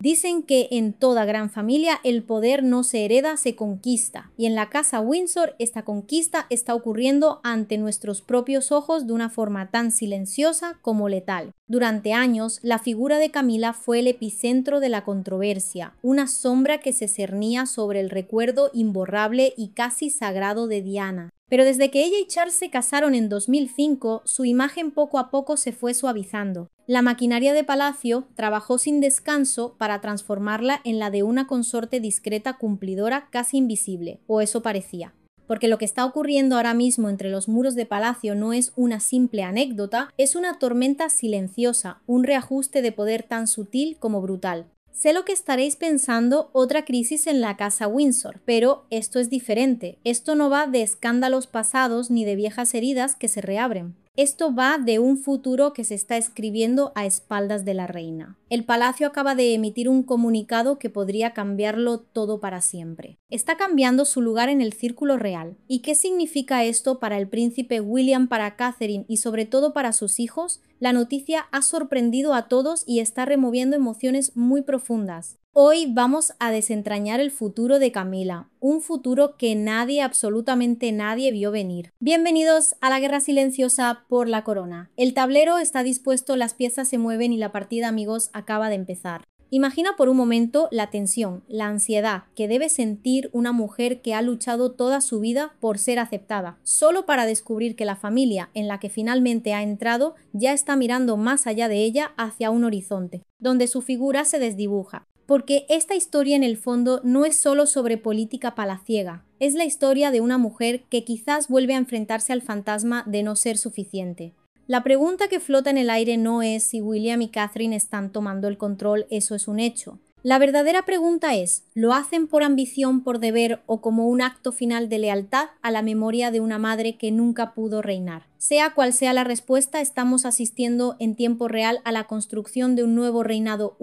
Dicen que en toda gran familia el poder no se hereda, se conquista. Y en la casa Windsor esta conquista está ocurriendo ante nuestros propios ojos de una forma tan silenciosa como letal. Durante años, la figura de Camila fue el epicentro de la controversia, una sombra que se cernía sobre el recuerdo imborrable y casi sagrado de Diana. Pero desde que ella y Charles se casaron en 2005, su imagen poco a poco se fue suavizando. La maquinaria de palacio trabajó sin descanso para transformarla en la de una consorte discreta cumplidora casi invisible, o eso parecía. Porque lo que está ocurriendo ahora mismo entre los muros de palacio no es una simple anécdota, es una tormenta silenciosa, un reajuste de poder tan sutil como brutal. Sé lo que estaréis pensando, otra crisis en la casa Windsor, pero esto es diferente. Esto no va de escándalos pasados ni de viejas heridas que se reabren. Esto va de un futuro que se está escribiendo a espaldas de la reina. El palacio acaba de emitir un comunicado que podría cambiarlo todo para siempre. Está cambiando su lugar en el círculo real. ¿Y qué significa esto para el príncipe William, para Catherine y sobre todo para sus hijos? La noticia ha sorprendido a todos y está removiendo emociones muy profundas. Hoy vamos a desentrañar el futuro de Camila, un futuro que nadie, absolutamente nadie vio venir. Bienvenidos a la guerra silenciosa por la corona. El tablero está dispuesto, las piezas se mueven y la partida, amigos, acaba de empezar. Imagina por un momento la tensión, la ansiedad que debe sentir una mujer que ha luchado toda su vida por ser aceptada, solo para descubrir que la familia en la que finalmente ha entrado ya está mirando más allá de ella hacia un horizonte, donde su figura se desdibuja. Porque esta historia en el fondo no es solo sobre política palaciega, es la historia de una mujer que quizás vuelve a enfrentarse al fantasma de no ser suficiente. La pregunta que flota en el aire no es si William y Catherine están tomando el control, eso es un hecho. La verdadera pregunta es, ¿lo hacen por ambición, por deber o como un acto final de lealtad a la memoria de una madre que nunca pudo reinar? Sea cual sea la respuesta, estamos asistiendo en tiempo real a la construcción de un nuevo reinado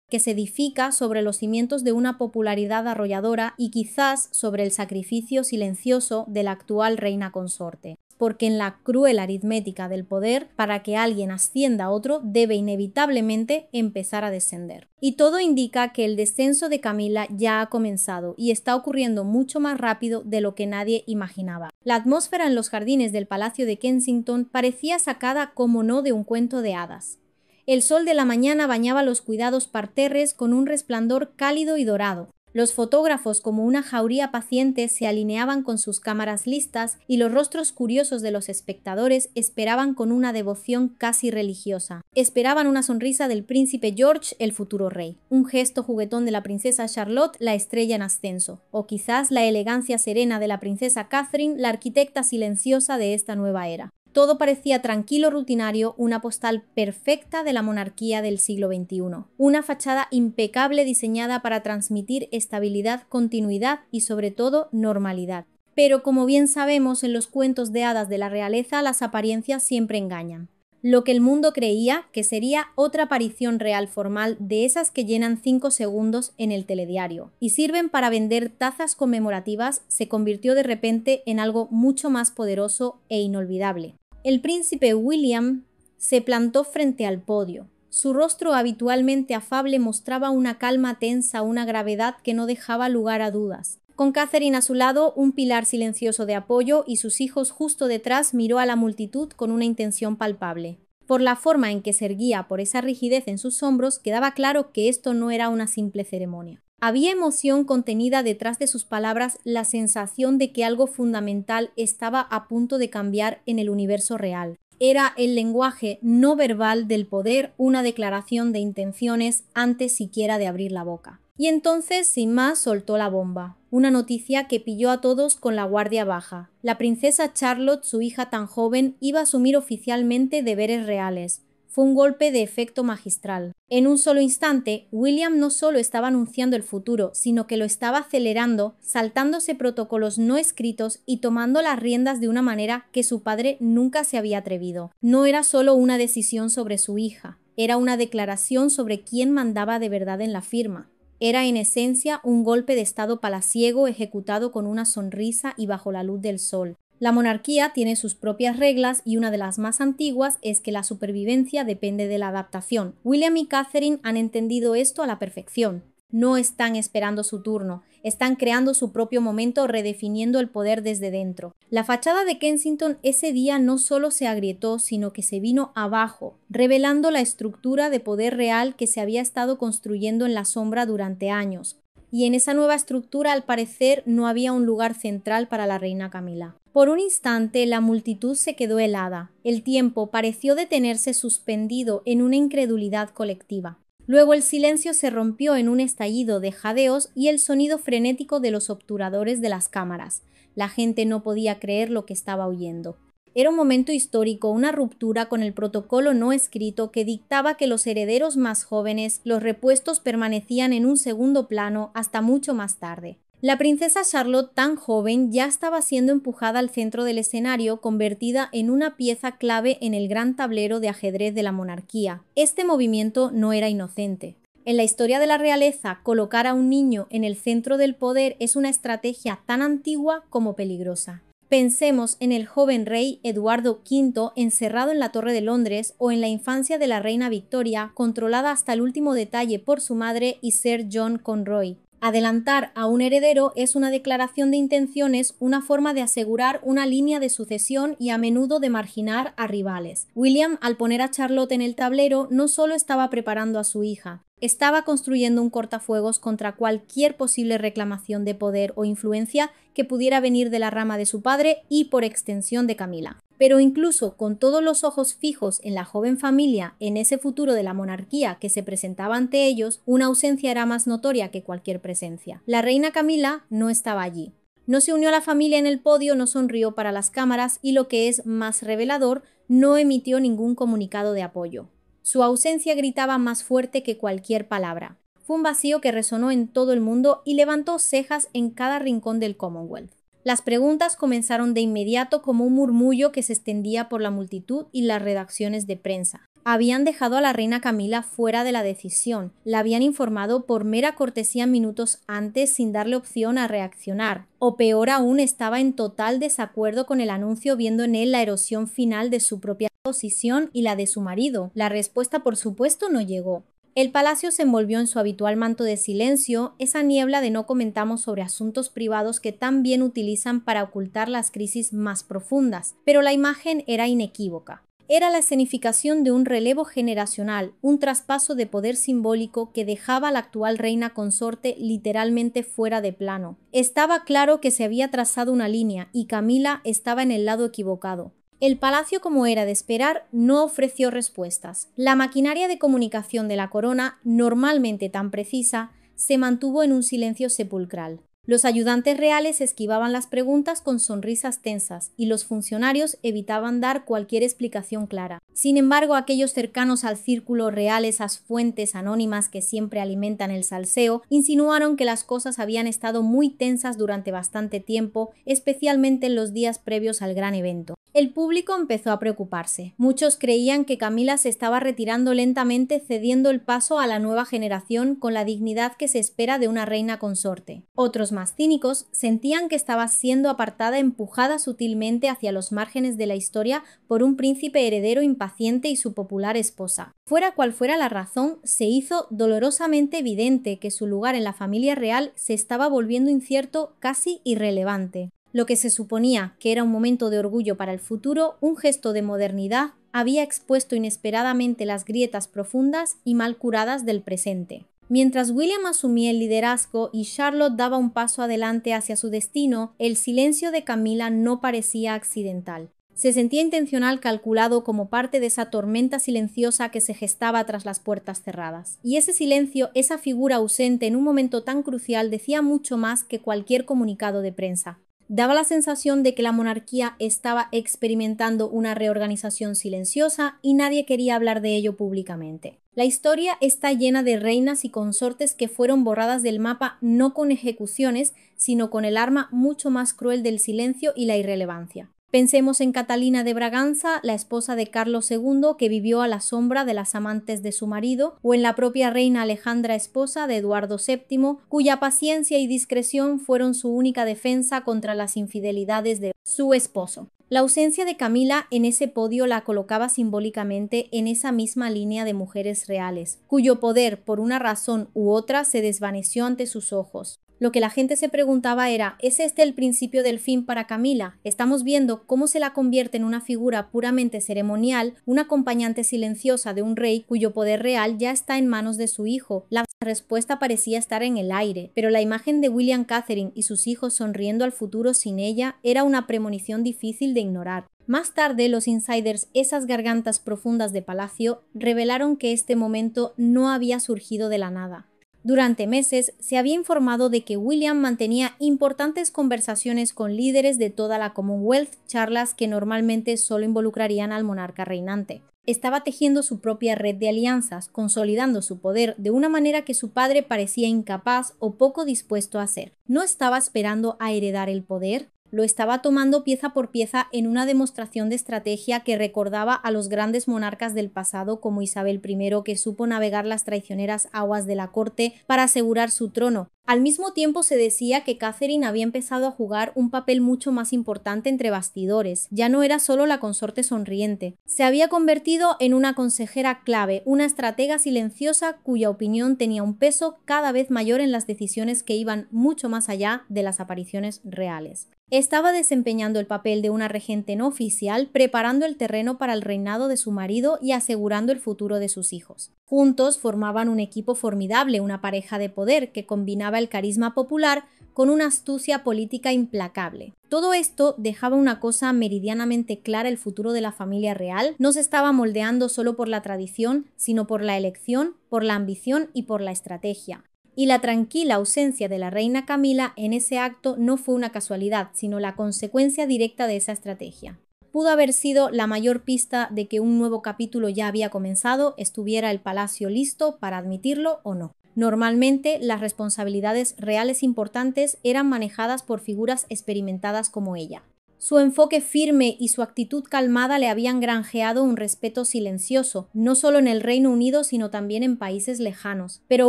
que se edifica sobre los cimientos de una popularidad arrolladora y quizás sobre el sacrificio silencioso de la actual reina consorte. Porque en la cruel aritmética del poder, para que alguien ascienda a otro, debe inevitablemente empezar a descender. Y todo indica que el descenso de Camila ya ha comenzado y está ocurriendo mucho más rápido de lo que nadie imaginaba. La atmósfera en los jardines del Palacio de Kensington parecía sacada, como no, de un cuento de hadas. El sol de la mañana bañaba los cuidados parterres con un resplandor cálido y dorado. Los fotógrafos, como una jauría paciente, se alineaban con sus cámaras listas y los rostros curiosos de los espectadores esperaban con una devoción casi religiosa. Esperaban una sonrisa del príncipe George, el futuro rey, un gesto juguetón de la princesa Charlotte, la estrella en ascenso, o quizás la elegancia serena de la princesa Catherine, la arquitecta silenciosa de esta nueva era. Todo parecía tranquilo, rutinario, una postal perfecta de la monarquía del siglo XXI. Una fachada impecable diseñada para transmitir estabilidad, continuidad y sobre todo normalidad. Pero como bien sabemos, en los cuentos de hadas de la realeza las apariencias siempre engañan. Lo que el mundo creía que sería otra aparición real formal de esas que llenan 5 segundos en el telediario y sirven para vender tazas conmemorativas se convirtió de repente en algo mucho más poderoso e inolvidable. El príncipe William se plantó frente al podio. Su rostro habitualmente afable mostraba una calma tensa, una gravedad que no dejaba lugar a dudas. Con Catherine a su lado, un pilar silencioso de apoyo y sus hijos justo detrás, miró a la multitud con una intención palpable. Por la forma en que se erguía, por esa rigidez en sus hombros, quedaba claro que esto no era una simple ceremonia. Había emoción contenida detrás de sus palabras, la sensación de que algo fundamental estaba a punto de cambiar en el universo real. Era el lenguaje no verbal del poder, una declaración de intenciones antes siquiera de abrir la boca. Y entonces, sin más, soltó la bomba. Una noticia que pilló a todos con la guardia baja. La princesa Charlotte, su hija tan joven, iba a asumir oficialmente deberes reales. Fue un golpe de efecto magistral. En un solo instante, William no solo estaba anunciando el futuro, sino que lo estaba acelerando, saltándose protocolos no escritos y tomando las riendas de una manera que su padre nunca se había atrevido. No era solo una decisión sobre su hija, era una declaración sobre quién mandaba de verdad en la firma. Era en esencia un golpe de estado palaciego ejecutado con una sonrisa y bajo la luz del sol. La monarquía tiene sus propias reglas y una de las más antiguas es que la supervivencia depende de la adaptación. William y Catherine han entendido esto a la perfección. No están esperando su turno, están creando su propio momento, redefiniendo el poder desde dentro. La fachada de Kensington ese día no solo se agrietó, sino que se vino abajo, revelando la estructura de poder real que se había estado construyendo en la sombra durante años. Y en esa nueva estructura, al parecer, no había un lugar central para la reina Camila. Por un instante, la multitud se quedó helada. El tiempo pareció detenerse suspendido en una incredulidad colectiva. Luego el silencio se rompió en un estallido de jadeos y el sonido frenético de los obturadores de las cámaras. La gente no podía creer lo que estaba oyendo. Era un momento histórico, una ruptura con el protocolo no escrito que dictaba que los herederos más jóvenes, los repuestos, permanecían en un segundo plano hasta mucho más tarde. La princesa Charlotte, tan joven, ya estaba siendo empujada al centro del escenario, convertida en una pieza clave en el gran tablero de ajedrez de la monarquía. Este movimiento no era inocente. En la historia de la realeza, colocar a un niño en el centro del poder es una estrategia tan antigua como peligrosa. Pensemos en el joven rey Eduardo V encerrado en la Torre de Londres o en la infancia de la reina Victoria, controlada hasta el último detalle por su madre y Sir John Conroy. Adelantar a un heredero es una declaración de intenciones, una forma de asegurar una línea de sucesión y a menudo de marginar a rivales. William, al poner a Charlotte en el tablero, no solo estaba preparando a su hija, estaba construyendo un cortafuegos contra cualquier posible reclamación de poder o influencia que pudiera venir de la rama de su padre y, por extensión, de Camila. Pero incluso con todos los ojos fijos en la joven familia, en ese futuro de la monarquía que se presentaba ante ellos, una ausencia era más notoria que cualquier presencia. La reina Camila no estaba allí. No se unió a la familia en el podio, no sonrió para las cámaras y, lo que es más revelador, no emitió ningún comunicado de apoyo. Su ausencia gritaba más fuerte que cualquier palabra. Fue un vacío que resonó en todo el mundo y levantó cejas en cada rincón del Commonwealth. Las preguntas comenzaron de inmediato como un murmullo que se extendía por la multitud y las redacciones de prensa. Habían dejado a la reina Camila fuera de la decisión, la habían informado por mera cortesía minutos antes sin darle opción a reaccionar, o peor aún, estaba en total desacuerdo con el anuncio, viendo en él la erosión final de su propia posición y la de su marido. La respuesta, por supuesto, no llegó. El palacio se envolvió en su habitual manto de silencio, esa niebla de no comentamos sobre asuntos privados que tan bien utilizan para ocultar las crisis más profundas, pero la imagen era inequívoca. Era la escenificación de un relevo generacional, un traspaso de poder simbólico que dejaba a la actual reina consorte literalmente fuera de plano. Estaba claro que se había trazado una línea y Camila estaba en el lado equivocado. El palacio, como era de esperar, no ofreció respuestas. La maquinaria de comunicación de la corona, normalmente tan precisa, se mantuvo en un silencio sepulcral. Los ayudantes reales esquivaban las preguntas con sonrisas tensas y los funcionarios evitaban dar cualquier explicación clara. Sin embargo, aquellos cercanos al círculo real, esas fuentes anónimas que siempre alimentan el salseo, insinuaron que las cosas habían estado muy tensas durante bastante tiempo, especialmente en los días previos al gran evento. El público empezó a preocuparse. Muchos creían que Camila se estaba retirando lentamente, cediendo el paso a la nueva generación con la dignidad que se espera de una reina consorte. Otros, más cínicos, sentían que estaba siendo apartada, empujada sutilmente hacia los márgenes de la historia por un príncipe heredero impaciente y su popular esposa. Fuera cual fuera la razón, se hizo dolorosamente evidente que su lugar en la familia real se estaba volviendo incierto, casi irrelevante. Lo que se suponía que era un momento de orgullo para el futuro, un gesto de modernidad, había expuesto inesperadamente las grietas profundas y mal curadas del presente. Mientras William asumía el liderazgo y Charlotte daba un paso adelante hacia su destino, el silencio de Camila no parecía accidental. Se sentía intencional, calculado como parte de esa tormenta silenciosa que se gestaba tras las puertas cerradas. Y ese silencio, esa figura ausente en un momento tan crucial, decía mucho más que cualquier comunicado de prensa. Daba la sensación de que la monarquía estaba experimentando una reorganización silenciosa y nadie quería hablar de ello públicamente. La historia está llena de reinas y consortes que fueron borradas del mapa no con ejecuciones, sino con el arma mucho más cruel del silencio y la irrelevancia. Pensemos en Catalina de Braganza, la esposa de Carlos II, que vivió a la sombra de las amantes de su marido, o en la propia reina Alejandra, esposa de Eduardo VII, cuya paciencia y discreción fueron su única defensa contra las infidelidades de su esposo. La ausencia de Camila en ese podio la colocaba simbólicamente en esa misma línea de mujeres reales, cuyo poder, por una razón u otra, se desvaneció ante sus ojos. Lo que la gente se preguntaba era, ¿es este el principio del fin para Camila? Estamos viendo cómo se la convierte en una figura puramente ceremonial, una acompañante silenciosa de un rey cuyo poder real ya está en manos de su hijo. La respuesta parecía estar en el aire, pero la imagen de William Catherine y sus hijos sonriendo al futuro sin ella era una premonición difícil de ignorar. Más tarde, los insiders, esas gargantas profundas de palacio, revelaron que este momento no había surgido de la nada. Durante meses se había informado de que William mantenía importantes conversaciones con líderes de toda la Commonwealth, charlas que normalmente solo involucrarían al monarca reinante. Estaba tejiendo su propia red de alianzas, consolidando su poder de una manera que su padre parecía incapaz o poco dispuesto a hacer. ¿No estaba esperando a heredar el poder? Lo estaba tomando pieza por pieza en una demostración de estrategia que recordaba a los grandes monarcas del pasado como Isabel I, que supo navegar las traicioneras aguas de la corte para asegurar su trono. Al mismo tiempo se decía que Catherine había empezado a jugar un papel mucho más importante entre bastidores. Ya no era solo la consorte sonriente. Se había convertido en una consejera clave, una estratega silenciosa cuya opinión tenía un peso cada vez mayor en las decisiones que iban mucho más allá de las apariciones reales. Estaba desempeñando el papel de una regente no oficial, preparando el terreno para el reinado de su marido y asegurando el futuro de sus hijos. Juntos formaban un equipo formidable, una pareja de poder que combinaba el carisma popular con una astucia política implacable. Todo esto dejaba una cosa meridianamente clara: el futuro de la familia real no se estaba moldeando solo por la tradición, sino por la elección, por la ambición y por la estrategia. Y la tranquila ausencia de la reina Camila en ese acto no fue una casualidad, sino la consecuencia directa de esa estrategia. Pudo haber sido la mayor pista de que un nuevo capítulo ya había comenzado, estuviera el palacio listo para admitirlo o no. Normalmente, las responsabilidades reales importantes eran manejadas por figuras experimentadas como ella. Su enfoque firme y su actitud calmada le habían granjeado un respeto silencioso, no solo en el Reino Unido, sino también en países lejanos. Pero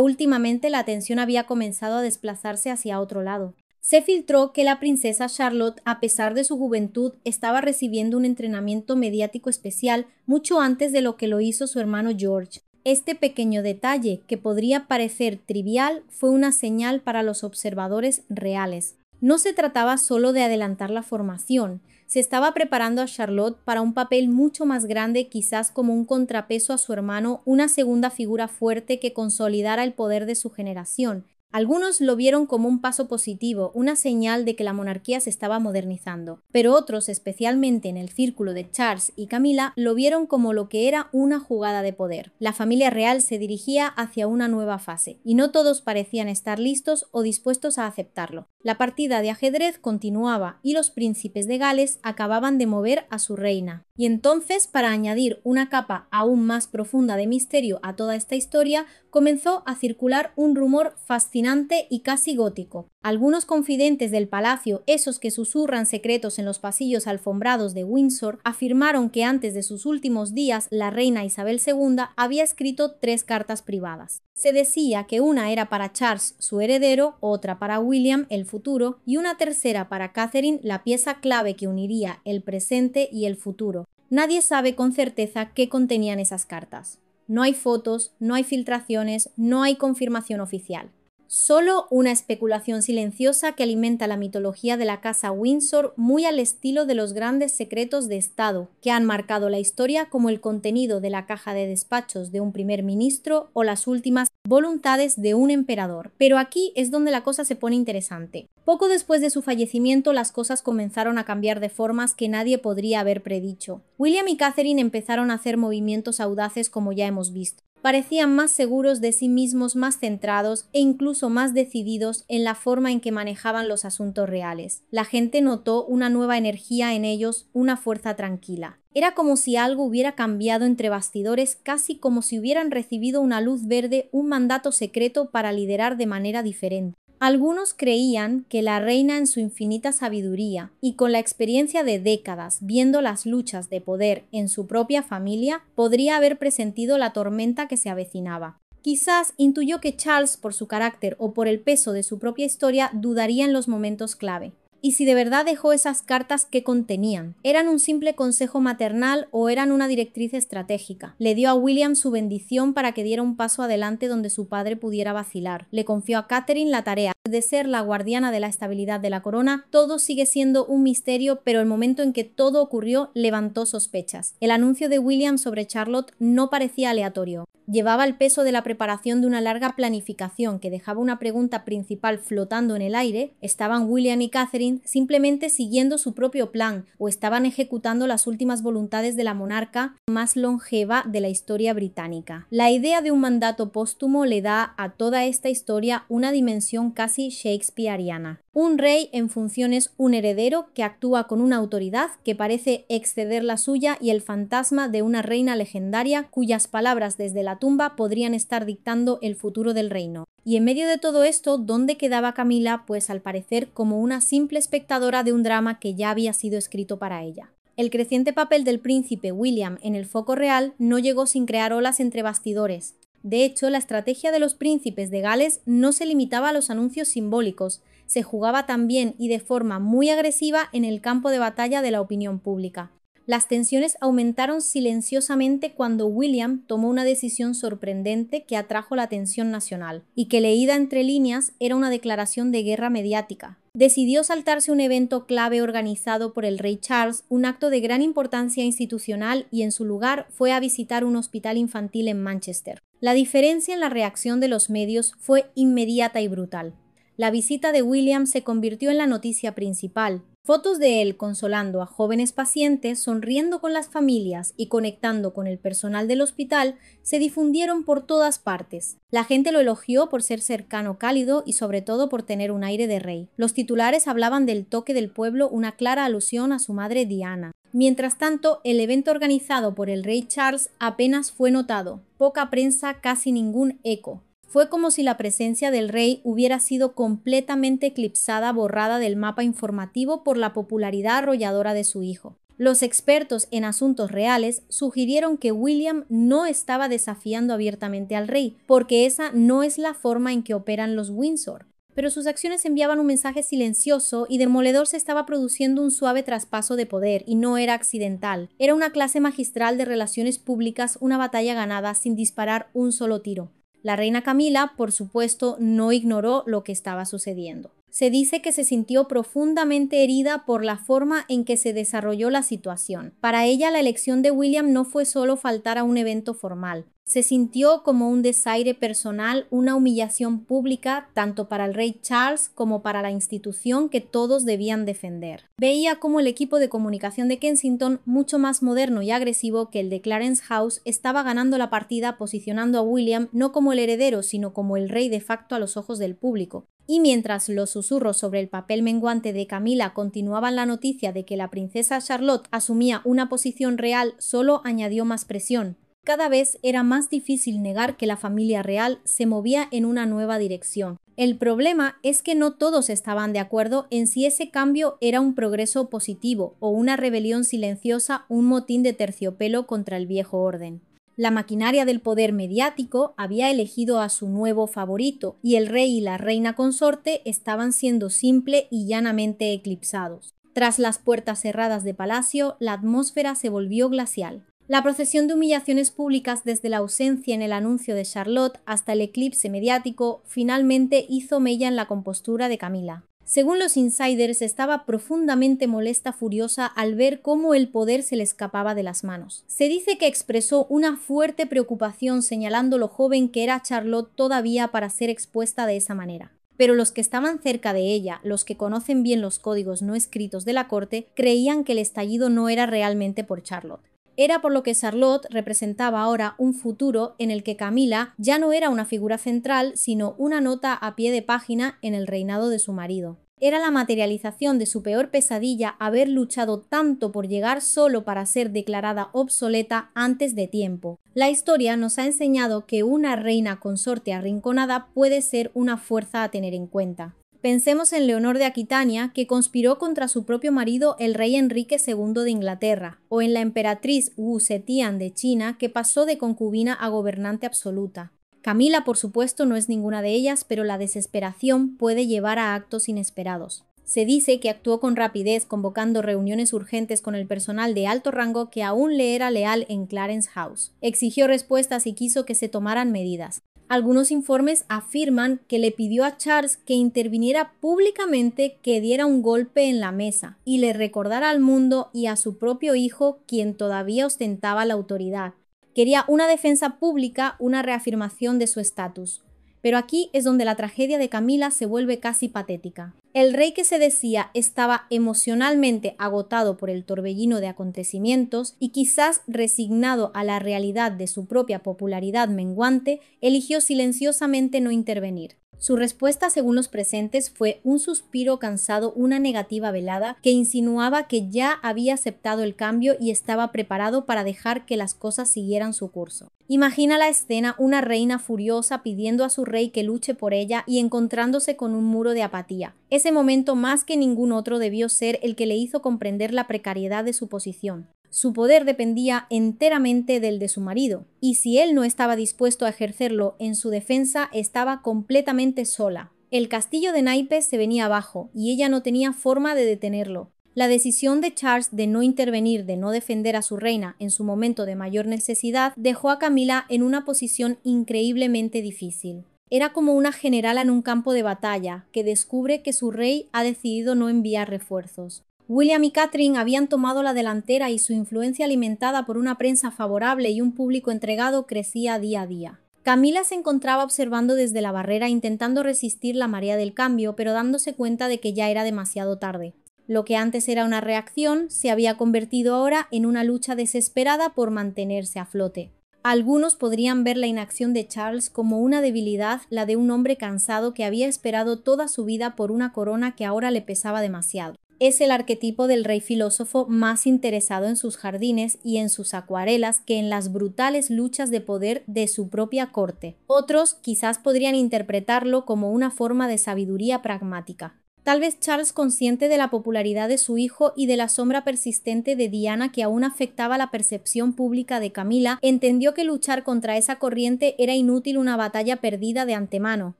últimamente la atención había comenzado a desplazarse hacia otro lado. Se filtró que la princesa Charlotte, a pesar de su juventud, estaba recibiendo un entrenamiento mediático especial mucho antes de lo que lo hizo su hermano George. Este pequeño detalle, que podría parecer trivial, fue una señal para los observadores reales. No se trataba solo de adelantar la formación, se estaba preparando a Charlotte para un papel mucho más grande, quizás como un contrapeso a su hermano, una segunda figura fuerte que consolidara el poder de su generación. Algunos lo vieron como un paso positivo, una señal de que la monarquía se estaba modernizando, pero otros, especialmente en el círculo de Charles y Camila, lo vieron como lo que era una jugada de poder. La familia real se dirigía hacia una nueva fase, y no todos parecían estar listos o dispuestos a aceptarlo. La partida de ajedrez continuaba y los príncipes de Gales acababan de mover a su reina. Y entonces, para añadir una capa aún más profunda de misterio a toda esta historia, comenzó a circular un rumor fascinante y casi gótico. Algunos confidentes del palacio, esos que susurran secretos en los pasillos alfombrados de Windsor, afirmaron que antes de sus últimos días la reina Isabel II había escrito 3 cartas privadas. Se decía que una era para Charles, su heredero, otra para William, el futuro, y una tercera para Catherine, la pieza clave que uniría el presente y el futuro. Nadie sabe con certeza qué contenían esas cartas. No hay fotos, no hay filtraciones, no hay confirmación oficial. Solo una especulación silenciosa que alimenta la mitología de la casa Windsor, muy al estilo de los grandes secretos de Estado, que han marcado la historia como el contenido de la caja de despachos de un primer ministro o las últimas voluntades de un emperador. Pero aquí es donde la cosa se pone interesante. Poco después de su fallecimiento, las cosas comenzaron a cambiar de formas que nadie podría haber predicho. William y Catherine empezaron a hacer movimientos audaces, como ya hemos visto. Parecían más seguros de sí mismos, más centrados e incluso más decididos en la forma en que manejaban los asuntos reales. La gente notó una nueva energía en ellos, una fuerza tranquila. Era como si algo hubiera cambiado entre bastidores, casi como si hubieran recibido una luz verde, un mandato secreto para liderar de manera diferente. Algunos creían que la reina, en su infinita sabiduría y con la experiencia de décadas viendo las luchas de poder en su propia familia, podría haber presentido la tormenta que se avecinaba. Quizás intuyó que Charles, por su carácter o por el peso de su propia historia, dudaría en los momentos clave. Y si de verdad dejó esas cartas, ¿qué contenían? ¿Eran un simple consejo maternal o eran una directriz estratégica? Le dio a William su bendición para que diera un paso adelante donde su padre pudiera vacilar. Le confió a Catherine la tarea de ser la guardiana de la estabilidad de la corona. Todo sigue siendo un misterio, pero el momento en que todo ocurrió levantó sospechas. El anuncio de William sobre Charlotte no parecía aleatorio. Llevaba el peso de la preparación de una larga planificación que dejaba una pregunta principal flotando en el aire. ¿Estaban William y Catherine simplemente siguiendo su propio plan o estaban ejecutando las últimas voluntades de la monarca más longeva de la historia británica? La idea de un mandato póstumo le da a toda esta historia una dimensión casi shakespeariana. Un rey en funciones, un heredero que actúa con una autoridad que parece exceder la suya y el fantasma de una reina legendaria cuyas palabras desde la tumba podrían estar dictando el futuro del reino. Y en medio de todo esto, ¿dónde quedaba Camila? Pues al parecer como una simple espectadora de un drama que ya había sido escrito para ella. El creciente papel del príncipe William en el foco real no llegó sin crear olas entre bastidores. De hecho, la estrategia de los príncipes de Gales no se limitaba a los anuncios simbólicos, se jugaba también y de forma muy agresiva en el campo de batalla de la opinión pública. Las tensiones aumentaron silenciosamente cuando William tomó una decisión sorprendente que atrajo la atención nacional y que, leída entre líneas, era una declaración de guerra mediática. Decidió saltarse un evento clave organizado por el rey Charles, un acto de gran importancia institucional, y en su lugar fue a visitar un hospital infantil en Manchester. La diferencia en la reacción de los medios fue inmediata y brutal. La visita de William se convirtió en la noticia principal. Fotos de él consolando a jóvenes pacientes, sonriendo con las familias y conectando con el personal del hospital se difundieron por todas partes. La gente lo elogió por ser cercano, cálido y sobre todo por tener un aire de rey. Los titulares hablaban del toque del pueblo, una clara alusión a su madre Diana. Mientras tanto, el evento organizado por el rey Charles apenas fue notado. Poca prensa, casi ningún eco. Fue como si la presencia del rey hubiera sido completamente eclipsada, borrada del mapa informativo por la popularidad arrolladora de su hijo. Los expertos en asuntos reales sugirieron que William no estaba desafiando abiertamente al rey, porque esa no es la forma en que operan los Windsor. Pero sus acciones enviaban un mensaje silencioso y demoledor. Se estaba produciendo un suave traspaso de poder y no era accidental. Era una clase magistral de relaciones públicas, una batalla ganada sin disparar un solo tiro. La reina Camila, por supuesto, no ignoró lo que estaba sucediendo. Se dice que se sintió profundamente herida por la forma en que se desarrolló la situación. Para ella, la elección de William no fue solo faltar a un evento formal. Se sintió como un desaire personal, una humillación pública, tanto para el rey Charles como para la institución que todos debían defender. Veía cómo el equipo de comunicación de Kensington, mucho más moderno y agresivo que el de Clarence House, estaba ganando la partida posicionando a William no como el heredero, sino como el rey de facto a los ojos del público. Y mientras los susurros sobre el papel menguante de Camila continuaban, la noticia de que la princesa Charlotte asumía una posición real solo añadió más presión. Cada vez era más difícil negar que la familia real se movía en una nueva dirección. El problema es que no todos estaban de acuerdo en si ese cambio era un progreso positivo o una rebelión silenciosa, un motín de terciopelo contra el viejo orden. La maquinaria del poder mediático había elegido a su nuevo favorito y el rey y la reina consorte estaban siendo simple y llanamente eclipsados. Tras las puertas cerradas de palacio, la atmósfera se volvió glacial. La procesión de humillaciones públicas, desde la ausencia en el anuncio de Charlotte hasta el eclipse mediático, finalmente hizo mella en la compostura de Camila. Según los insiders, estaba profundamente molesta, furiosa al ver cómo el poder se le escapaba de las manos. Se dice que expresó una fuerte preocupación, señalando lo joven que era Charlotte todavía para ser expuesta de esa manera. Pero los que estaban cerca de ella, los que conocen bien los códigos no escritos de la corte, creían que el estallido no era realmente por Charlotte. Era por lo que Charlotte representaba ahora un futuro en el que Camila ya no era una figura central, sino una nota a pie de página en el reinado de su marido. Era la materialización de su peor pesadilla haber luchado tanto por llegar solo para ser declarada obsoleta antes de tiempo. La historia nos ha enseñado que una reina consorte arrinconada puede ser una fuerza a tener en cuenta. Pensemos en Leonor de Aquitania, que conspiró contra su propio marido, el rey Enrique II de Inglaterra, o en la emperatriz Wu Zetian de China, que pasó de concubina a gobernante absoluta. Camila, por supuesto, no es ninguna de ellas, pero la desesperación puede llevar a actos inesperados. Se dice que actuó con rapidez, convocando reuniones urgentes con el personal de alto rango que aún le era leal en Clarence House. Exigió respuestas y quiso que se tomaran medidas. Algunos informes afirman que le pidió a Charles que interviniera públicamente, que diera un golpe en la mesa y le recordara al mundo y a su propio hijo, quien todavía ostentaba la autoridad. Quería una defensa pública, una reafirmación de su estatus. Pero aquí es donde la tragedia de Camila se vuelve casi patética. El rey que se decía estaba emocionalmente agotado por el torbellino de acontecimientos y quizás resignado a la realidad de su propia popularidad menguante, eligió silenciosamente no intervenir. Su respuesta, según los presentes, fue un suspiro cansado, una negativa velada que insinuaba que ya había aceptado el cambio y estaba preparado para dejar que las cosas siguieran su curso. Imagina la escena: una reina furiosa pidiendo a su rey que luche por ella y encontrándose con un muro de apatía. Ese momento, más que ningún otro, debió ser el que le hizo comprender la precariedad de su posición. Su poder dependía enteramente del de su marido, y si él no estaba dispuesto a ejercerlo en su defensa, estaba completamente sola. El castillo de naipes se venía abajo, y ella no tenía forma de detenerlo. La decisión de Charles de no intervenir, de no defender a su reina en su momento de mayor necesidad, dejó a Camila en una posición increíblemente difícil. Era como una general en un campo de batalla, que descubre que su rey ha decidido no enviar refuerzos. William y Catherine habían tomado la delantera y su influencia, alimentada por una prensa favorable y un público entregado, crecía día a día. Camila se encontraba observando desde la barrera, intentando resistir la marea del cambio, pero dándose cuenta de que ya era demasiado tarde. Lo que antes era una reacción se había convertido ahora en una lucha desesperada por mantenerse a flote. Algunos podrían ver la inacción de Charles como una debilidad, la de un hombre cansado que había esperado toda su vida por una corona que ahora le pesaba demasiado. Es el arquetipo del rey filósofo más interesado en sus jardines y en sus acuarelas que en las brutales luchas de poder de su propia corte. Otros quizás podrían interpretarlo como una forma de sabiduría pragmática. Tal vez Charles, consciente de la popularidad de su hijo y de la sombra persistente de Diana que aún afectaba la percepción pública de Camila, entendió que luchar contra esa corriente era inútil, una batalla perdida de antemano.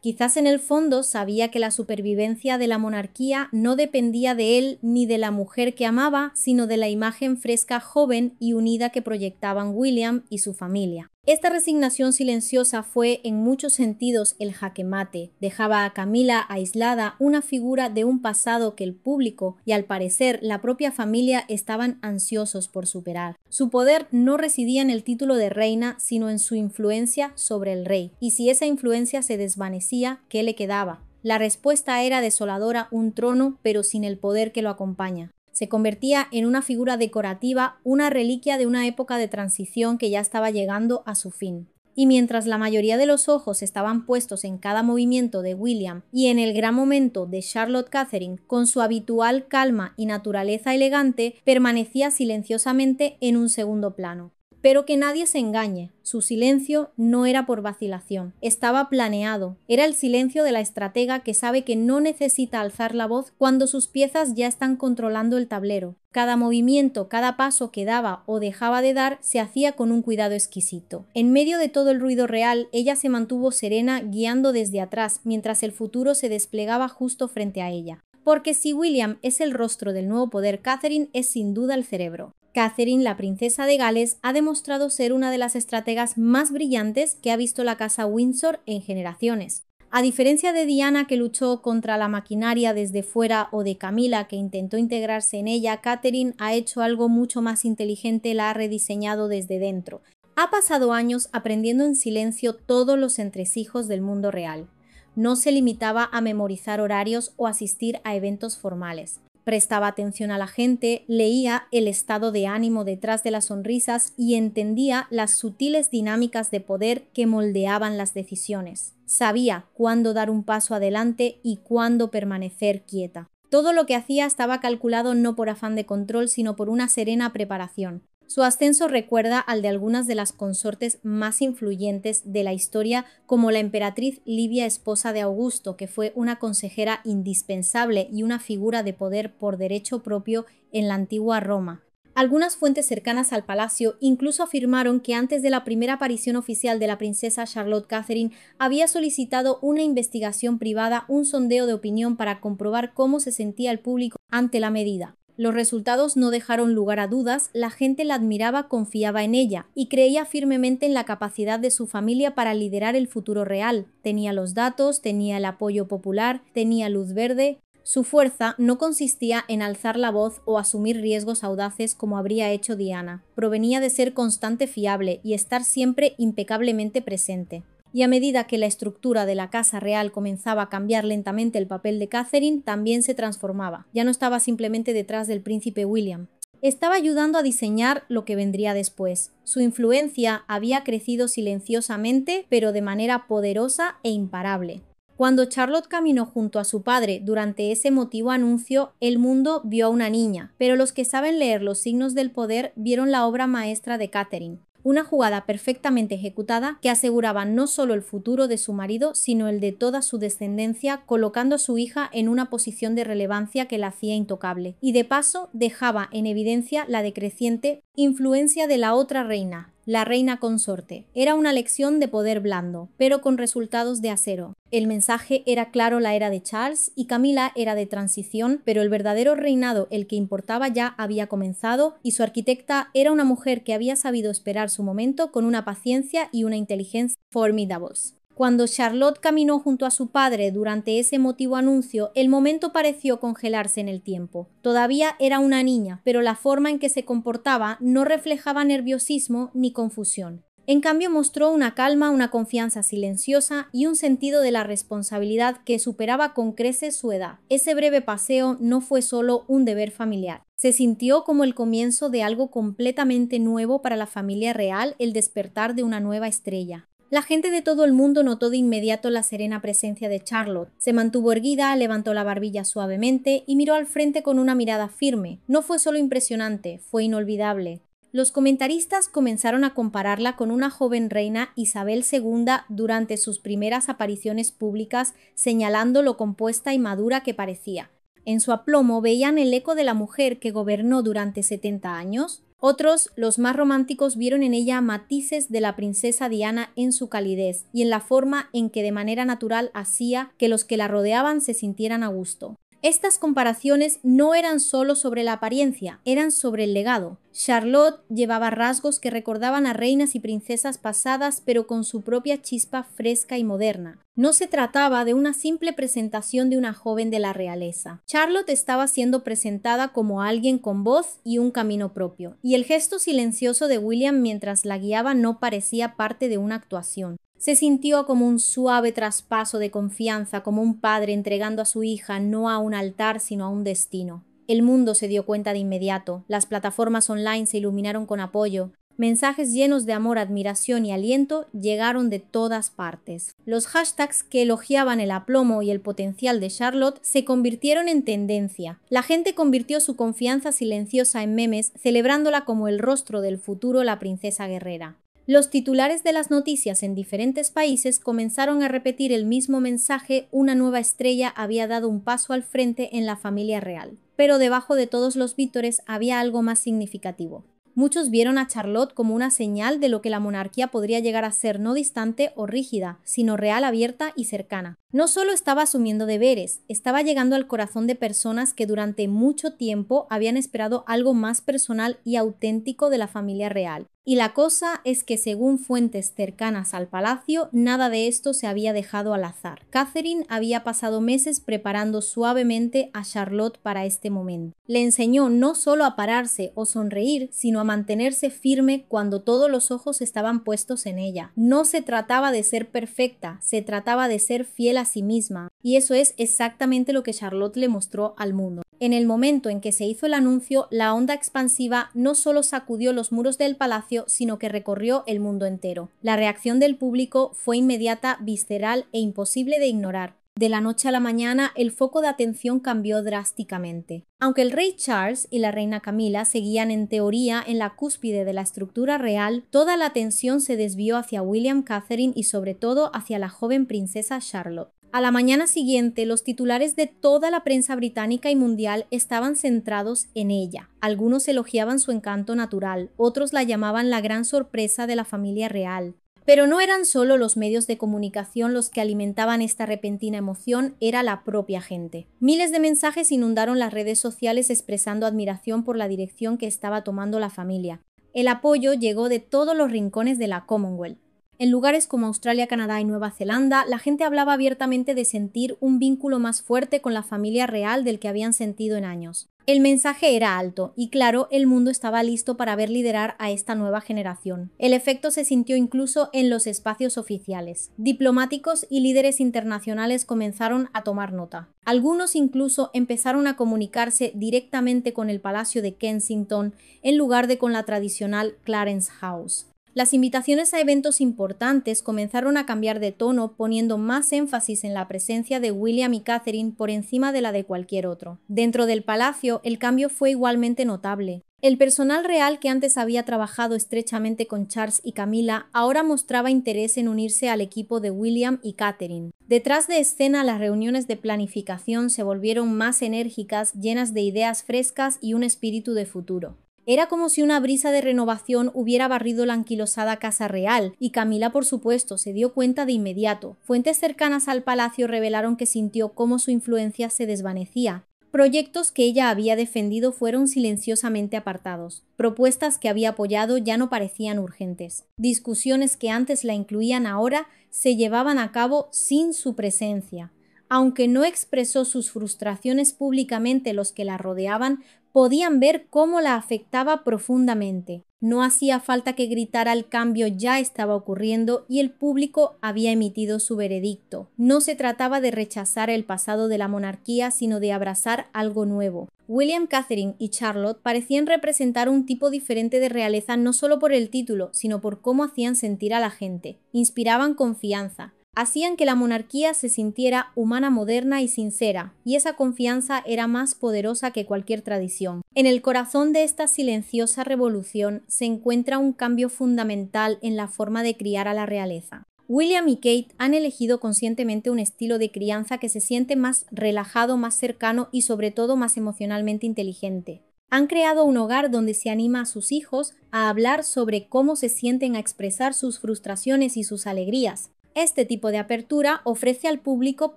Quizás en el fondo sabía que la supervivencia de la monarquía no dependía de él ni de la mujer que amaba, sino de la imagen fresca, joven y unida que proyectaban William y su familia. Esta resignación silenciosa fue en muchos sentidos el jaque mate. Dejaba a Camila aislada, una figura de un pasado que el público y al parecer la propia familia estaban ansiosos por superar. Su poder no residía en el título de reina, sino en su influencia sobre el rey. Y si esa influencia se desvanecía, ¿qué le quedaba? La respuesta era desoladora: un trono, pero sin el poder que lo acompaña. Se convertía en una figura decorativa, una reliquia de una época de transición que ya estaba llegando a su fin. Y mientras la mayoría de los ojos estaban puestos en cada movimiento de William y en el gran momento de Charlotte Catherine, con su habitual calma y naturaleza elegante, permanecía silenciosamente en un segundo plano. Pero que nadie se engañe, su silencio no era por vacilación, estaba planeado. Era el silencio de la estratega que sabe que no necesita alzar la voz cuando sus piezas ya están controlando el tablero. Cada movimiento, cada paso que daba o dejaba de dar se hacía con un cuidado exquisito. En medio de todo el ruido real, ella se mantuvo serena, guiando desde atrás, mientras el futuro se desplegaba justo frente a ella. Porque si William es el rostro del nuevo poder, Catherine es sin duda el cerebro. Catherine, la princesa de Gales, ha demostrado ser una de las estrategas más brillantes que ha visto la casa Windsor en generaciones. A diferencia de Diana, que luchó contra la maquinaria desde fuera, o de Camila, que intentó integrarse en ella, Catherine ha hecho algo mucho más inteligente: la ha rediseñado desde dentro. Ha pasado años aprendiendo en silencio todos los entresijos del mundo real. No se limitaba a memorizar horarios o asistir a eventos formales. Prestaba atención a la gente, leía el estado de ánimo detrás de las sonrisas y entendía las sutiles dinámicas de poder que moldeaban las decisiones. Sabía cuándo dar un paso adelante y cuándo permanecer quieta. Todo lo que hacía estaba calculado no por afán de control, sino por una serena preparación. Su ascenso recuerda al de algunas de las consortes más influyentes de la historia, como la emperatriz Livia, esposa de Augusto, que fue una consejera indispensable y una figura de poder por derecho propio en la antigua Roma. Algunas fuentes cercanas al palacio incluso afirmaron que antes de la primera aparición oficial de la princesa Charlotte Catherine había solicitado una investigación privada, un sondeo de opinión para comprobar cómo se sentía el público ante la medida. Los resultados no dejaron lugar a dudas, la gente la admiraba, confiaba en ella y creía firmemente en la capacidad de su familia para liderar el futuro real. Tenía los datos, tenía el apoyo popular, tenía luz verde. Su fuerza no consistía en alzar la voz o asumir riesgos audaces como habría hecho Diana. Provenía de ser constante, fiable y estar siempre impecablemente presente. Y a medida que la estructura de la casa real comenzaba a cambiar lentamente, el papel de Catherine también se transformaba. Ya no estaba simplemente detrás del príncipe William. Estaba ayudando a diseñar lo que vendría después. Su influencia había crecido silenciosamente, pero de manera poderosa e imparable. Cuando Charlotte caminó junto a su padre durante ese emotivo anuncio, el mundo vio a una niña, pero los que saben leer los signos del poder vieron la obra maestra de Catherine. Una jugada perfectamente ejecutada que aseguraba no solo el futuro de su marido, sino el de toda su descendencia, colocando a su hija en una posición de relevancia que la hacía intocable, y de paso dejaba en evidencia la decreciente influencia de la otra reina, la reina consorte. Era una lección de poder blando, pero con resultados de acero. El mensaje era claro: la era de Charles y Camila era de transición, pero el verdadero reinado, el que importaba, ya había comenzado, y su arquitecta era una mujer que había sabido esperar su momento con una paciencia y una inteligencia formidables. Cuando Charlotte caminó junto a su padre durante ese emotivo anuncio, el momento pareció congelarse en el tiempo. Todavía era una niña, pero la forma en que se comportaba no reflejaba nerviosismo ni confusión. En cambio, mostró una calma, una confianza silenciosa y un sentido de la responsabilidad que superaba con creces su edad. Ese breve paseo no fue solo un deber familiar. Se sintió como el comienzo de algo completamente nuevo para la familia real, el despertar de una nueva estrella. La gente de todo el mundo notó de inmediato la serena presencia de Charlotte. Se mantuvo erguida, levantó la barbilla suavemente y miró al frente con una mirada firme. No fue solo impresionante, fue inolvidable. Los comentaristas comenzaron a compararla con una joven reina, Isabel II, durante sus primeras apariciones públicas, señalando lo compuesta y madura que parecía. En su aplomo veían el eco de la mujer que gobernó durante 70 años. Otros, los más románticos, vieron en ella matices de la princesa Diana en su calidez y en la forma en que de manera natural hacía que los que la rodeaban se sintieran a gusto. Estas comparaciones no eran solo sobre la apariencia, eran sobre el legado. Charlotte llevaba rasgos que recordaban a reinas y princesas pasadas, pero con su propia chispa fresca y moderna. No se trataba de una simple presentación de una joven de la realeza. Charlotte estaba siendo presentada como alguien con voz y un camino propio, y el gesto silencioso de William mientras la guiaba no parecía parte de una actuación. Se sintió como un suave traspaso de confianza, como un padre entregando a su hija no a un altar sino a un destino. El mundo se dio cuenta de inmediato, las plataformas online se iluminaron con apoyo, mensajes llenos de amor, admiración y aliento llegaron de todas partes. Los hashtags que elogiaban el aplomo y el potencial de Charlotte se convirtieron en tendencia. La gente convirtió su confianza silenciosa en memes, celebrándola como el rostro del futuro, la princesa guerrera. Los titulares de las noticias en diferentes países comenzaron a repetir el mismo mensaje: una nueva estrella había dado un paso al frente en la familia real. Pero debajo de todos los vítores había algo más significativo. Muchos vieron a Charlotte como una señal de lo que la monarquía podría llegar a ser, no distante o rígida, sino real, abierta y cercana. No solo estaba asumiendo deberes, estaba llegando al corazón de personas que durante mucho tiempo habían esperado algo más personal y auténtico de la familia real. Y la cosa es que, según fuentes cercanas al palacio, nada de esto se había dejado al azar. Catherine había pasado meses preparando suavemente a Charlotte para este momento. Le enseñó no solo a pararse o sonreír, sino a mantenerse firme cuando todos los ojos estaban puestos en ella. No se trataba de ser perfecta, se trataba de ser fiel a sí misma. Y eso es exactamente lo que Charlotte le mostró al mundo. En el momento en que se hizo el anuncio, la onda expansiva no solo sacudió los muros del palacio, sino que recorrió el mundo entero. La reacción del público fue inmediata, visceral e imposible de ignorar. De la noche a la mañana, el foco de atención cambió drásticamente. Aunque el rey Charles y la reina Camila seguían en teoría en la cúspide de la estructura real, toda la atención se desvió hacia William, Catherine y sobre todo hacia la joven princesa Charlotte. A la mañana siguiente, los titulares de toda la prensa británica y mundial estaban centrados en ella. Algunos elogiaban su encanto natural, otros la llamaban la gran sorpresa de la familia real. Pero no eran solo los medios de comunicación los que alimentaban esta repentina emoción, era la propia gente. Miles de mensajes inundaron las redes sociales expresando admiración por la dirección que estaba tomando la familia. El apoyo llegó de todos los rincones de la Commonwealth. En lugares como Australia, Canadá y Nueva Zelanda, la gente hablaba abiertamente de sentir un vínculo más fuerte con la familia real del que habían sentido en años. El mensaje era alto y claro, el mundo estaba listo para ver liderar a esta nueva generación. El efecto se sintió incluso en los espacios oficiales. Diplomáticos y líderes internacionales comenzaron a tomar nota. Algunos incluso empezaron a comunicarse directamente con el Palacio de Kensington en lugar de con la tradicional Clarence House. Las invitaciones a eventos importantes comenzaron a cambiar de tono, poniendo más énfasis en la presencia de William y Catherine por encima de la de cualquier otro. Dentro del palacio, el cambio fue igualmente notable. El personal real que antes había trabajado estrechamente con Charles y Camila ahora mostraba interés en unirse al equipo de William y Catherine. Detrás de escena, las reuniones de planificación se volvieron más enérgicas, llenas de ideas frescas y un espíritu de futuro. Era como si una brisa de renovación hubiera barrido la anquilosada casa real, y Camila, por supuesto, se dio cuenta de inmediato. Fuentes cercanas al palacio revelaron que sintió cómo su influencia se desvanecía. Proyectos que ella había defendido fueron silenciosamente apartados. Propuestas que había apoyado ya no parecían urgentes. Discusiones que antes la incluían ahora se llevaban a cabo sin su presencia. Aunque no expresó sus frustraciones públicamente, los que la rodeaban podían ver cómo la afectaba profundamente. No hacía falta que gritara, el cambio ya estaba ocurriendo y el público había emitido su veredicto. No se trataba de rechazar el pasado de la monarquía, sino de abrazar algo nuevo. William, Catherine y Charlotte parecían representar un tipo diferente de realeza no solo por el título, sino por cómo hacían sentir a la gente. Inspiraban confianza. Hacían que la monarquía se sintiera humana, moderna y sincera, y esa confianza era más poderosa que cualquier tradición. En el corazón de esta silenciosa revolución se encuentra un cambio fundamental en la forma de criar a la realeza. William y Kate han elegido conscientemente un estilo de crianza que se siente más relajado, más cercano y sobre todo más emocionalmente inteligente. Han creado un hogar donde se anima a sus hijos a hablar sobre cómo se sienten, a expresar sus frustraciones y sus alegrías. Este tipo de apertura ofrece al público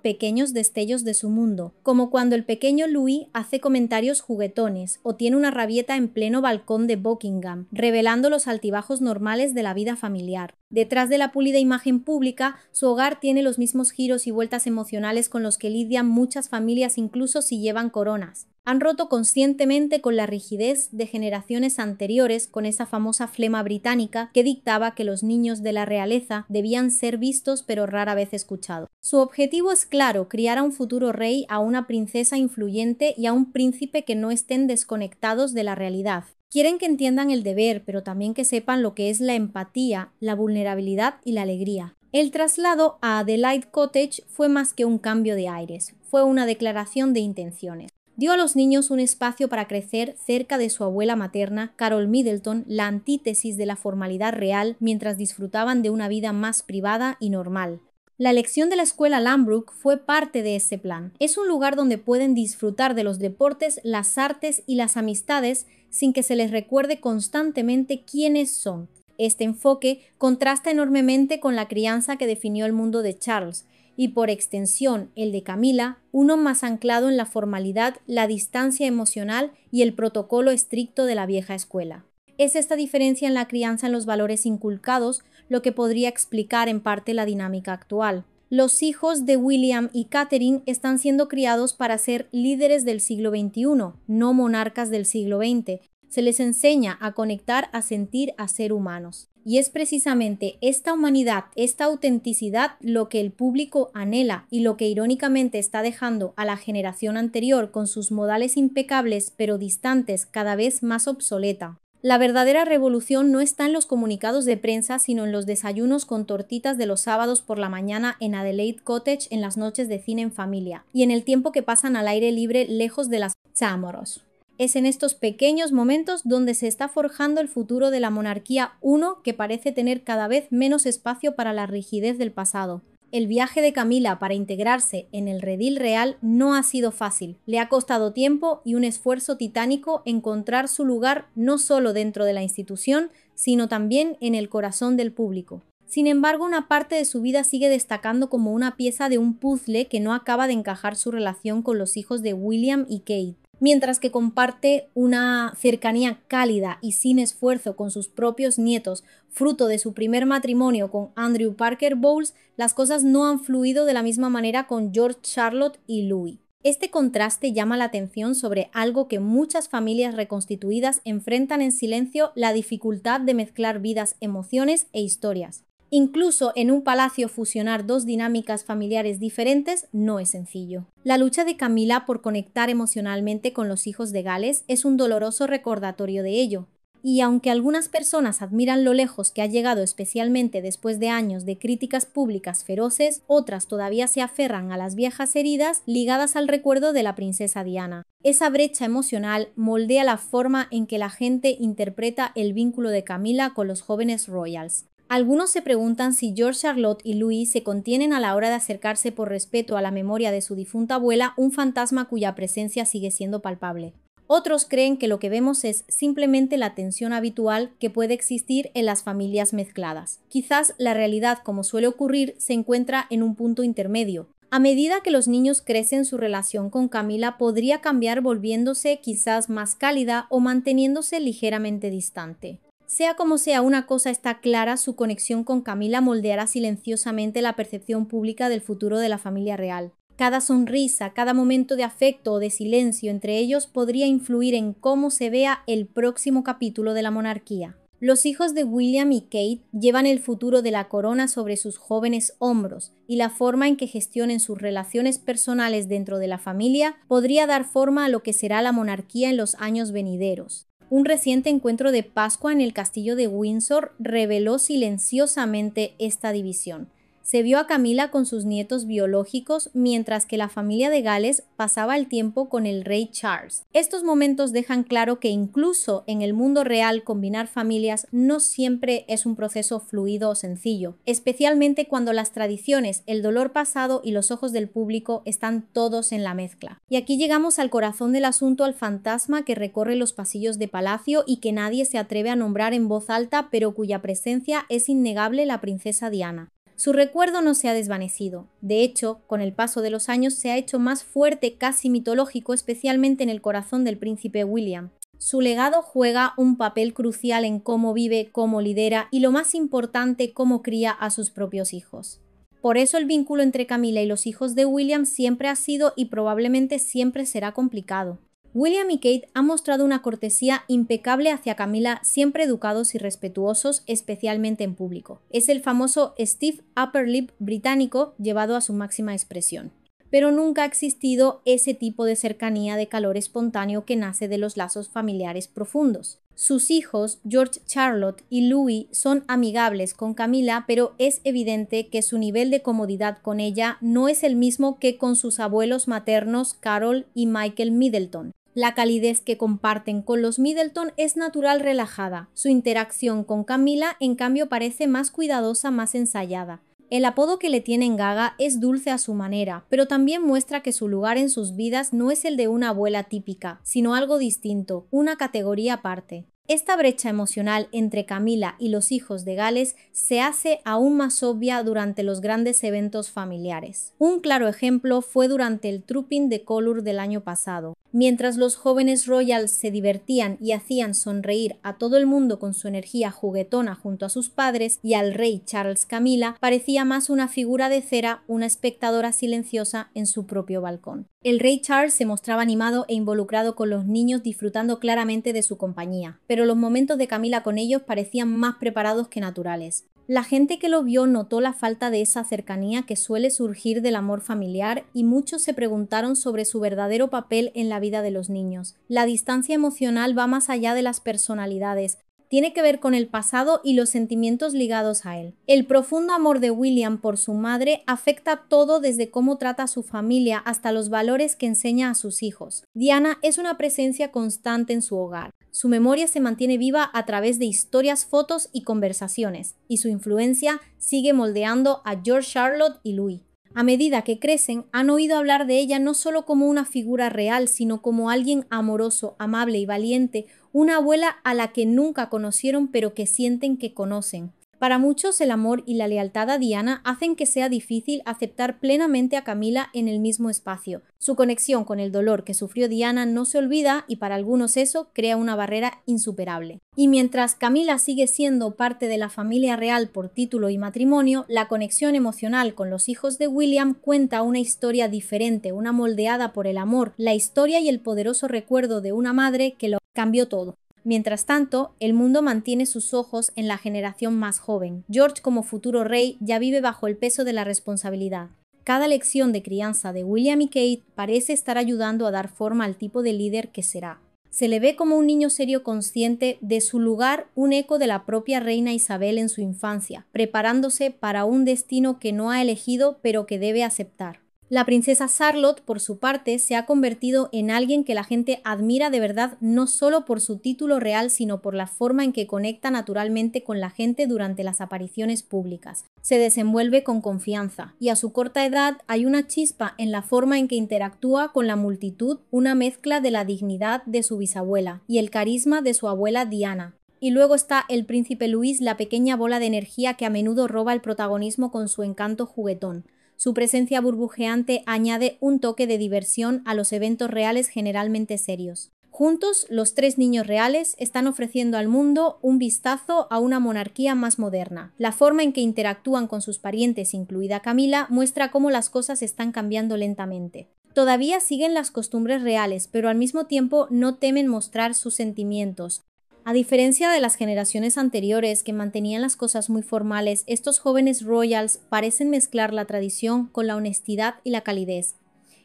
pequeños destellos de su mundo, como cuando el pequeño Louis hace comentarios juguetones o tiene una rabieta en pleno balcón de Buckingham, revelando los altibajos normales de la vida familiar. Detrás de la pulida imagen pública, su hogar tiene los mismos giros y vueltas emocionales con los que lidian muchas familias, incluso si llevan coronas. Han roto conscientemente con la rigidez de generaciones anteriores, con esa famosa flema británica que dictaba que los niños de la realeza debían ser vistos pero rara vez escuchados. Su objetivo es claro: criar a un futuro rey, a una princesa influyente y a un príncipe que no estén desconectados de la realidad. Quieren que entiendan el deber, pero también que sepan lo que es la empatía, la vulnerabilidad y la alegría. El traslado a Adelaide Cottage fue más que un cambio de aires, fue una declaración de intenciones. Dio a los niños un espacio para crecer cerca de su abuela materna, Carol Middleton, la antítesis de la formalidad real, mientras disfrutaban de una vida más privada y normal. La elección de la escuela Lambrook fue parte de ese plan. Es un lugar donde pueden disfrutar de los deportes, las artes y las amistades sin que se les recuerde constantemente quiénes son. Este enfoque contrasta enormemente con la crianza que definió el mundo de Charles, y por extensión el de Camila, uno más anclado en la formalidad, la distancia emocional y el protocolo estricto de la vieja escuela. Es esta diferencia en la crianza, en los valores inculcados, lo que podría explicar en parte la dinámica actual. Los hijos de William y Catherine están siendo criados para ser líderes del siglo XXI, no monarcas del siglo XX. Se les enseña a conectar, a sentir, a ser humanos. Y es precisamente esta humanidad, esta autenticidad lo que el público anhela y lo que irónicamente está dejando a la generación anterior con sus modales impecables pero distantes cada vez más obsoleta. La verdadera revolución no está en los comunicados de prensa, sino en los desayunos con tortitas de los sábados por la mañana en Adelaide Cottage en las noches de cine en familia, y en el tiempo que pasan al aire libre lejos de las chámoros. Es en estos pequeños momentos donde se está forjando el futuro de la monarquía uno que parece tener cada vez menos espacio para la rigidez del pasado. El viaje de Camila para integrarse en el redil real no ha sido fácil. Le ha costado tiempo y un esfuerzo titánico encontrar su lugar no solo dentro de la institución, sino también en el corazón del público. Sin embargo, una parte de su vida sigue destacando como una pieza de un puzzle que no acaba de encajar su relación con los hijos de William y Kate. Mientras que comparte una cercanía cálida y sin esfuerzo con sus propios nietos, fruto de su primer matrimonio con Andrew Parker Bowles, las cosas no han fluido de la misma manera con George, Charlotte y Louis. Este contraste llama la atención sobre algo que muchas familias reconstituidas enfrentan en silencio: la dificultad de mezclar vidas, emociones e historias. Incluso en un palacio fusionar dos dinámicas familiares diferentes no es sencillo. La lucha de Camila por conectar emocionalmente con los hijos de Gales es un doloroso recordatorio de ello. Y aunque algunas personas admiran lo lejos que ha llegado, especialmente después de años de críticas públicas feroces, otras todavía se aferran a las viejas heridas ligadas al recuerdo de la princesa Diana. Esa brecha emocional moldea la forma en que la gente interpreta el vínculo de Camila con los jóvenes royals. Algunos se preguntan si George, Charlotte y Louis se contienen a la hora de acercarse por respeto a la memoria de su difunta abuela, un fantasma cuya presencia sigue siendo palpable. Otros creen que lo que vemos es simplemente la tensión habitual que puede existir en las familias mezcladas. Quizás la realidad, como suele ocurrir, se encuentra en un punto intermedio. A medida que los niños crecen, su relación con Camila podría cambiar, volviéndose quizás más cálida o manteniéndose ligeramente distante. Sea como sea, una cosa está clara: su conexión con Camila moldeará silenciosamente la percepción pública del futuro de la familia real. Cada sonrisa, cada momento de afecto o de silencio entre ellos podría influir en cómo se vea el próximo capítulo de la monarquía. Los hijos de William y Kate llevan el futuro de la corona sobre sus jóvenes hombros, y la forma en que gestionen sus relaciones personales dentro de la familia podría dar forma a lo que será la monarquía en los años venideros. Un reciente encuentro de Pascua en el castillo de Windsor reveló silenciosamente esta división. Se vio a Camila con sus nietos biológicos, mientras que la familia de Gales pasaba el tiempo con el rey Charles. Estos momentos dejan claro que incluso en el mundo real combinar familias no siempre es un proceso fluido o sencillo, especialmente cuando las tradiciones, el dolor pasado y los ojos del público están todos en la mezcla. Y aquí llegamos al corazón del asunto: al fantasma que recorre los pasillos de palacio y que nadie se atreve a nombrar en voz alta, pero cuya presencia es innegable: la princesa Diana. Su recuerdo no se ha desvanecido. De hecho, con el paso de los años se ha hecho más fuerte, casi mitológico, especialmente en el corazón del príncipe William. Su legado juega un papel crucial en cómo vive, cómo lidera y, lo más importante, cómo cría a sus propios hijos. Por eso el vínculo entre Camila y los hijos de William siempre ha sido y probablemente siempre será complicado. William y Kate han mostrado una cortesía impecable hacia Camila, siempre educados y respetuosos, especialmente en público. Es el famoso stiff upper lip británico llevado a su máxima expresión. Pero nunca ha existido ese tipo de cercanía, de calor espontáneo que nace de los lazos familiares profundos. Sus hijos, George, Charlotte y Louis, son amigables con Camila, pero es evidente que su nivel de comodidad con ella no es el mismo que con sus abuelos maternos Carol y Michael Middleton. La calidez que comparten con los Middleton es natural, relajada. Su interacción con Camila, en cambio, parece más cuidadosa, más ensayada. El apodo que le tienen Gaga es dulce a su manera, pero también muestra que su lugar en sus vidas no es el de una abuela típica, sino algo distinto, una categoría aparte. Esta brecha emocional entre Camila y los hijos de Gales se hace aún más obvia durante los grandes eventos familiares. Un claro ejemplo fue durante el Trooping de Colour del año pasado. Mientras los jóvenes royals se divertían y hacían sonreír a todo el mundo con su energía juguetona junto a sus padres, y al rey Charles, Camila parecía más una figura de cera, una espectadora silenciosa en su propio balcón. El rey Charles se mostraba animado e involucrado con los niños, disfrutando claramente de su compañía, pero los momentos de Camila con ellos parecían más preparados que naturales. La gente que lo vio notó la falta de esa cercanía que suele surgir del amor familiar y muchos se preguntaron sobre su verdadero papel en la vida de los niños. La distancia emocional va más allá de las personalidades. Tiene que ver con el pasado y los sentimientos ligados a él. El profundo amor de William por su madre afecta todo, desde cómo trata a su familia hasta los valores que enseña a sus hijos. Diana es una presencia constante en su hogar. Su memoria se mantiene viva a través de historias, fotos y conversaciones, y su influencia sigue moldeando a George, Charlotte y Louis. A medida que crecen, han oído hablar de ella no solo como una figura real, sino como alguien amoroso, amable y valiente, una abuela a la que nunca conocieron pero que sienten que conocen. Para muchos, el amor y la lealtad a Diana hacen que sea difícil aceptar plenamente a Camila en el mismo espacio. Su conexión con el dolor que sufrió Diana no se olvida y para algunos eso crea una barrera insuperable. Y mientras Camila sigue siendo parte de la familia real por título y matrimonio, la conexión emocional con los hijos de William cuenta una historia diferente, una moldeada por el amor, la historia y el poderoso recuerdo de una madre que lo cambió todo. Mientras tanto, el mundo mantiene sus ojos en la generación más joven. George, como futuro rey, ya vive bajo el peso de la responsabilidad. Cada lección de crianza de William y Kate parece estar ayudando a dar forma al tipo de líder que será. Se le ve como un niño serio consciente de su lugar, un eco de la propia reina Isabel en su infancia, preparándose para un destino que no ha elegido pero que debe aceptar. La princesa Charlotte, por su parte, se ha convertido en alguien que la gente admira de verdad, no solo por su título real, sino por la forma en que conecta naturalmente con la gente durante las apariciones públicas. Se desenvuelve con confianza, y a su corta edad hay una chispa en la forma en que interactúa con la multitud, una mezcla de la dignidad de su bisabuela y el carisma de su abuela Diana. Y luego está el príncipe Luis, la pequeña bola de energía que a menudo roba el protagonismo con su encanto juguetón. Su presencia burbujeante añade un toque de diversión a los eventos reales generalmente serios. Juntos, los tres niños reales están ofreciendo al mundo un vistazo a una monarquía más moderna. La forma en que interactúan con sus parientes, incluida Camila, muestra cómo las cosas están cambiando lentamente. Todavía siguen las costumbres reales, pero al mismo tiempo no temen mostrar sus sentimientos. A diferencia de las generaciones anteriores que mantenían las cosas muy formales, estos jóvenes royals parecen mezclar la tradición con la honestidad y la calidez.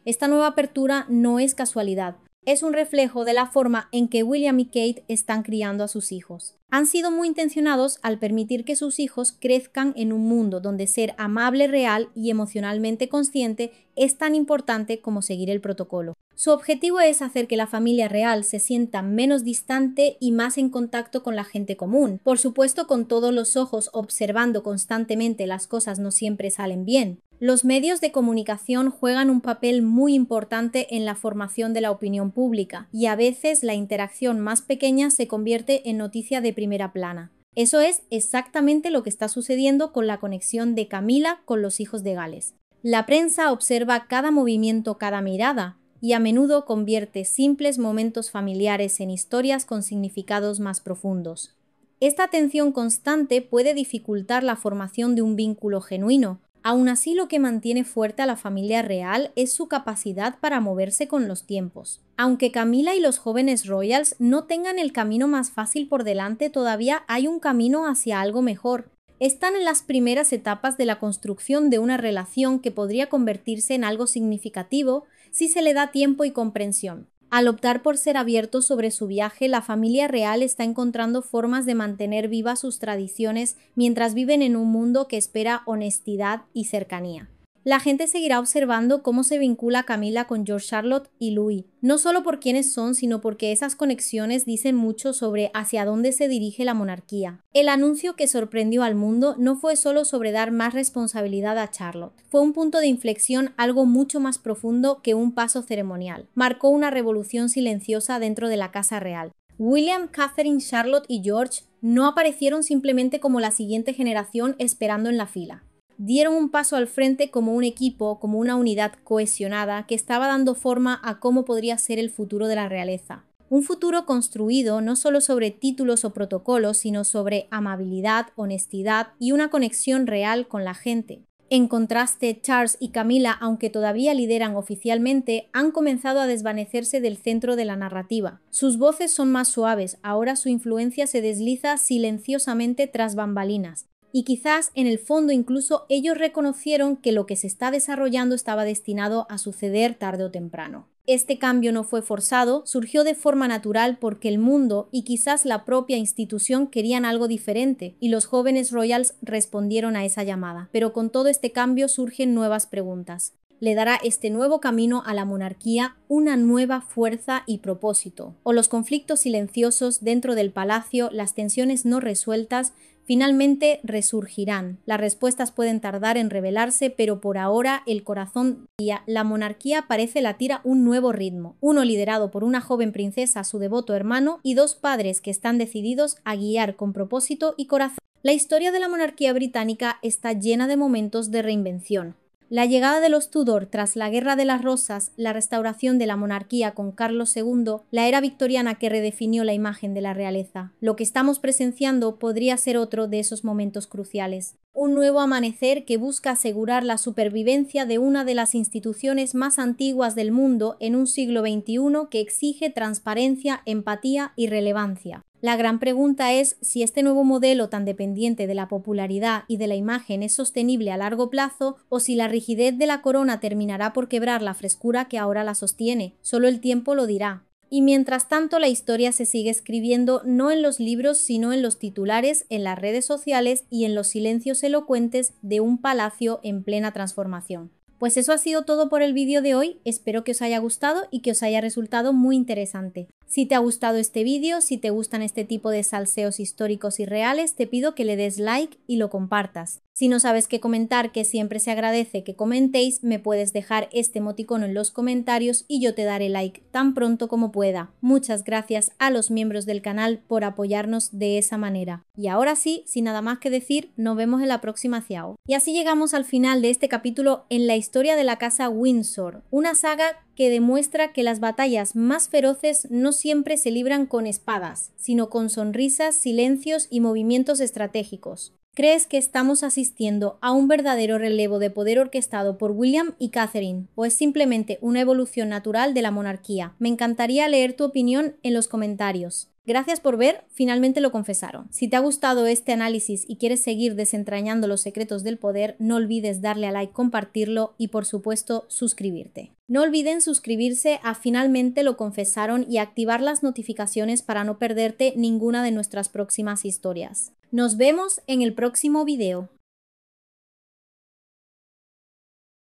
Esta nueva apertura no es casualidad, es un reflejo de la forma en que William y Kate están criando a sus hijos. Han sido muy intencionados al permitir que sus hijos crezcan en un mundo donde ser amable, real y emocionalmente consciente es tan importante como seguir el protocolo. Su objetivo es hacer que la familia real se sienta menos distante y más en contacto con la gente común. Por supuesto, con todos los ojos observando constantemente, las cosas no siempre salen bien. Los medios de comunicación juegan un papel muy importante en la formación de la opinión pública y a veces la interacción más pequeña se convierte en noticia de primera plana. Eso es exactamente lo que está sucediendo con la conexión de Camila con los hijos de Gales. La prensa observa cada movimiento, cada mirada, y a menudo convierte simples momentos familiares en historias con significados más profundos. Esta atención constante puede dificultar la formación de un vínculo genuino. Aún así, lo que mantiene fuerte a la familia real es su capacidad para moverse con los tiempos. Aunque Camila y los jóvenes royals no tengan el camino más fácil por delante, todavía hay un camino hacia algo mejor. Están en las primeras etapas de la construcción de una relación que podría convertirse en algo significativo si se le da tiempo y comprensión. Al optar por ser abiertos sobre su viaje, la familia real está encontrando formas de mantener vivas sus tradiciones mientras viven en un mundo que espera honestidad y cercanía. La gente seguirá observando cómo se vincula Camila con George, Charlotte y Louis, no solo por quiénes son, sino porque esas conexiones dicen mucho sobre hacia dónde se dirige la monarquía. El anuncio que sorprendió al mundo no fue solo sobre dar más responsabilidad a Charlotte, fue un punto de inflexión, algo mucho más profundo que un paso ceremonial. Marcó una revolución silenciosa dentro de la casa real. William, Catherine, Charlotte y George no aparecieron simplemente como la siguiente generación esperando en la fila. Dieron un paso al frente como un equipo, como una unidad cohesionada que estaba dando forma a cómo podría ser el futuro de la realeza. Un futuro construido no solo sobre títulos o protocolos, sino sobre amabilidad, honestidad y una conexión real con la gente. En contraste, Charles y Camila, aunque todavía lideran oficialmente, han comenzado a desvanecerse del centro de la narrativa. Sus voces son más suaves, ahora su influencia se desliza silenciosamente tras bambalinas. Y quizás en el fondo incluso ellos reconocieron que lo que se está desarrollando estaba destinado a suceder tarde o temprano. Este cambio no fue forzado, surgió de forma natural porque el mundo y quizás la propia institución querían algo diferente y los jóvenes royals respondieron a esa llamada. Pero con todo este cambio surgen nuevas preguntas. ¿Le dará este nuevo camino a la monarquía una nueva fuerza y propósito? ¿O los conflictos silenciosos dentro del palacio, las tensiones no resueltas, finalmente resurgirán? Las respuestas pueden tardar en revelarse, pero por ahora el corazón guía. La monarquía parece latir a un nuevo ritmo, uno liderado por una joven princesa a su devoto hermano y dos padres que están decididos a guiar con propósito y corazón. La historia de la monarquía británica está llena de momentos de reinvención. La llegada de los Tudor tras la Guerra de las Rosas, la restauración de la monarquía con Carlos II, la era victoriana que redefinió la imagen de la realeza. Lo que estamos presenciando podría ser otro de esos momentos cruciales. Un nuevo amanecer que busca asegurar la supervivencia de una de las instituciones más antiguas del mundo en un siglo XXI que exige transparencia, empatía y relevancia. La gran pregunta es si este nuevo modelo tan dependiente de la popularidad y de la imagen es sostenible a largo plazo o si la rigidez de la corona terminará por quebrar la frescura que ahora la sostiene. Solo el tiempo lo dirá. Y mientras tanto la historia se sigue escribiendo no en los libros sino en los titulares, en las redes sociales y en los silencios elocuentes de un palacio en plena transformación. Pues eso ha sido todo por el vídeo de hoy, espero que os haya gustado y que os haya resultado muy interesante. Si te ha gustado este vídeo, si te gustan este tipo de salseos históricos y reales, te pido que le des like y lo compartas. Si no sabes qué comentar, que siempre se agradece que comentéis, me puedes dejar este emoticono en los comentarios y yo te daré like tan pronto como pueda. Muchas gracias a los miembros del canal por apoyarnos de esa manera. Y ahora sí, sin nada más que decir, nos vemos en la próxima Ciao. Y así llegamos al final de este capítulo en la historia de la casa Windsor, una saga que demuestra que las batallas más feroces no siempre se libran con espadas, sino con sonrisas, silencios y movimientos estratégicos. ¿Crees que estamos asistiendo a un verdadero relevo de poder orquestado por William y Catherine, o es simplemente una evolución natural de la monarquía? Me encantaría leer tu opinión en los comentarios. Gracias por ver, finalmente lo confesaron. Si te ha gustado este análisis y quieres seguir desentrañando los secretos del poder, no olvides darle a like, compartirlo y por supuesto suscribirte. No olviden suscribirse a Finalmente lo confesaron y activar las notificaciones para no perderte ninguna de nuestras próximas historias. Nos vemos en el próximo video.